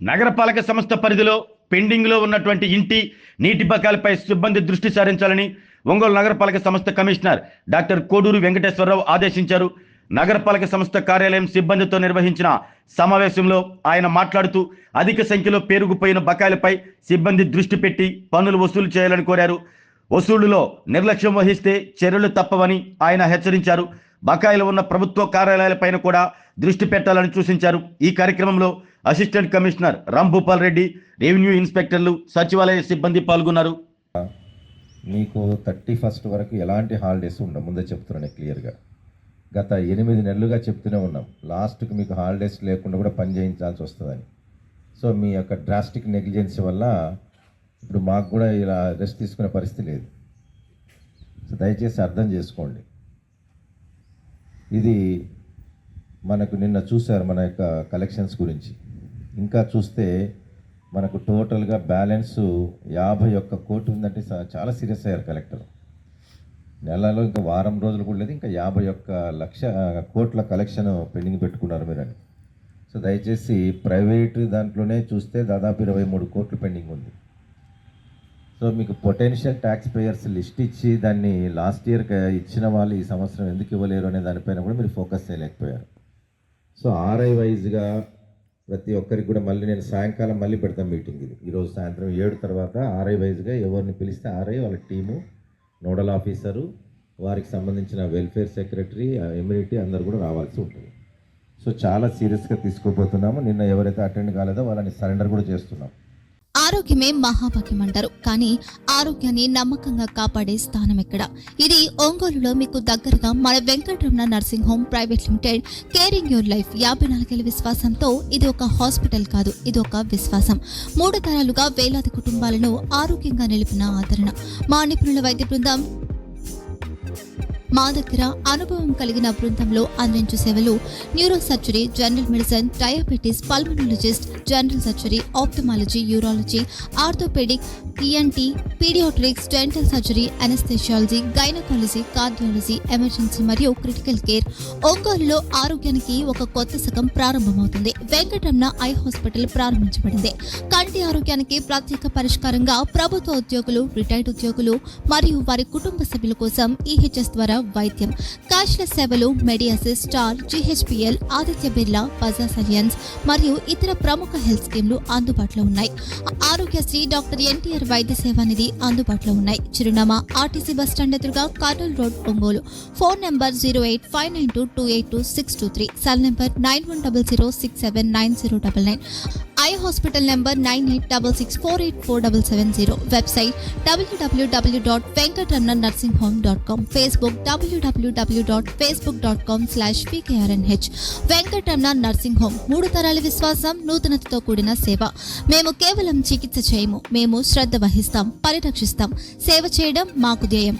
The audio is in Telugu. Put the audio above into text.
నగరపాలక సంస్థ పరిధిలో పెండింగ్లో ఉన్నటువంటి ఇంటి నీటి బకాయిలపై సిబ్బంది దృష్టి సారించాలని ఒంగోలు నగరపాలక సంస్థ కమిషనర్ డాక్టర్ కోడూరు వెంకటేశ్వరరావు ఆదేశించారు. నగరపాలక సంస్థ కార్యాలయం సిబ్బందితో నిర్వహించిన సమావేశంలో ఆయన మాట్లాడుతూ అధిక సంఖ్యలో పేరుకుపోయిన బకాయిలపై సిబ్బంది దృష్టి పెట్టి పన్నులు వసూలు చేయాలని కోరారు. వసూళ్లలో నిర్లక్ష్యం వహిస్తే చర్యలు తప్పవని ఆయన హెచ్చరించారు. బకాయిలు ఉన్న ప్రభుత్వ కార్యాలయాలపైన కూడా దృష్టి పెట్టాలని సూచించారు. ఈ కార్యక్రమంలో assistant commissioner Rambhupal Reddy, revenue ఇన్స్పెక్టర్లు, సచివాలయ సిబ్బంది పాల్గొన్నారు. మీకు 31 వరకు ఎలాంటి హాలిడేస్ ఉండవు, ముందే చెప్తున్నాను క్లియర్గా. గత 8 నెలలుగా చెప్తూనే ఉన్నాం, లాస్ట్కి మీకు హాలిడేస్ లేకుండా కూడా పని చేయించాల్సి వస్తుందని. సో మీ యొక్క డ్రాస్టిక్ నెగ్లిజెన్సీ వల్ల ఇప్పుడు మాకు కూడా ఇలా రెస్ట్ తీసుకునే పరిస్థితి లేదు. సో దయచేసి అర్థం చేసుకోండి. ఇది మనకు నిన్న చూశారు మన యొక్క కలెక్షన్స్ గురించి. ఇంకా చూస్తే మనకు టోటల్గా బ్యాలెన్స్ 51 కోట్లు ఉందంటే చాలా సీరియస్ అయ్యారు కలెక్టర్. నెలలో ఇంకా వారం రోజులు కూడా లేదు, ఇంకా 51 కోట్ల కలెక్షన్ పెండింగ్ పెట్టుకున్నారు మీరని. సో దయచేసి ప్రైవేటు దాంట్లోనే చూస్తే దాదాపు 23 కోట్లు పెండింగ్ ఉంది. సో మీకు పొటెన్షియల్ ట్యాక్స్ పేయర్స్ లిస్ట్ ఇచ్చి దాన్ని లాస్ట్ ఇయర్ ఇచ్చిన వాళ్ళు ఈ సంవత్సరం ఎందుకు ఇవ్వలేరు అనే దానిపైన కూడా మీరు ఫోకస్ చేయలేకపోయారు. సో ఆర్ఐ వైజ్గా ప్రతి ఒక్కరికి కూడా మళ్ళీ నేను సాయంకాలం మళ్ళీ పెడతాను మీటింగ్. ఇది ఈరోజు సాయంత్రం 7 తర్వాత ఆర్ఐ వైజ్గా ఎవరిని పిలిస్తే ఆర్ఐ వాళ్ళ టీము, నోడల్ ఆఫీసరు, వారికి సంబంధించిన వెల్ఫేర్ సెక్రటరీ, ఎమ్యూనిటీ అందరు కూడా రావాల్సి ఉంటుంది. సో చాలా సీరియస్గా తీసుకోబోతున్నాము. నిన్న ఎవరైతే అటెండ్ కాలేదో వాళ్ళని సరెండర్ కూడా చేస్తున్నాం. ఆరోగ్యమే మహాభాగ్యం అంటారు, కానీ ఆరోగ్యాన్ని నమ్మకంగా కాపాడే స్థానం ఎక్కడ? ఇది ఒంగోలులో మీకు దగ్గరగా మన Venkataramana nursing home private limited. Caring your life 54 ఏళ్ల విశ్వాసంతో ఇది ఒక హాస్పిటల్ కాదు, ఇది ఒక విశ్వాసం. 3 తరాలుగా వేలాది కుటుంబాలను ఆరోగ్యంగా నిలిపిన ఆదరణ. మా నిపుణుల వైద్య బృందం మా దగ్గర అనుభవం కలిగిన బృందంలో అందించే సేవలు neuro surgery, general medicine, diabetes, pulmonologist, general surgery, ophthalmology, urology, orthopaedic, ENT, paediatrics, dental surgery, anaesthesiology, gynaecology, cardiology, emergency మరియు క్రిటికల్ కేర్. ఒంగోలులో ఆరోగ్యానికి ఒక కొత్త శకం ప్రారంభమవుతుంది. వెంకటరమణ ఐ హాస్పిటల్ ప్రారంభించబడింది. కంటి ఆరోగ్యానికి ప్రత్యేక పరిష్కారంగా ప్రభుత్వ ఉద్యోగులు, రిటైర్డ్ ఉద్యోగులు మరియు వారి కుటుంబ సభ్యుల కోసం ఈహెచ్ఎస్ ద్వారా వైద్యం, క్యాష్లెస్ సేవలు, మెడియాసిస్, స్టార్, జీహెచ్పిఎల్, ఆదిత్య బిర్లా, బజాజ్ అలియన్స్ మరియు ఇతర ప్రముఖ హెల్త్ స్కీమ్లు అందుబాటులో ఉన్నాయి. ఆరోగ్యశ్రీ, డాక్టర్ ఎన్టీఆర్ వైద్య సేవా నిధి అందుబాటులో ఉన్నాయి. చిరునామా ఆర్టీసీ బస్టాండ్ ఎదురుగా, Kurnool road, Ongole. Phone number 08592282623, cell number 9100679099, eye hospital number 9866484770, website www.venkatramanarsinghome.com, Facebook www.facebook.com/pkrnh. Venkataramana nursing home, 3 తరాల విశ్వాసం, నూతనతతో కూడిన సేవ. మేము కేవలం చికిత్స చేయము, మేము శ్రద్ధ వహిస్తాం, పరిరక్షిస్తాం. సేవ చేయడం మాకు ధ్యేయం.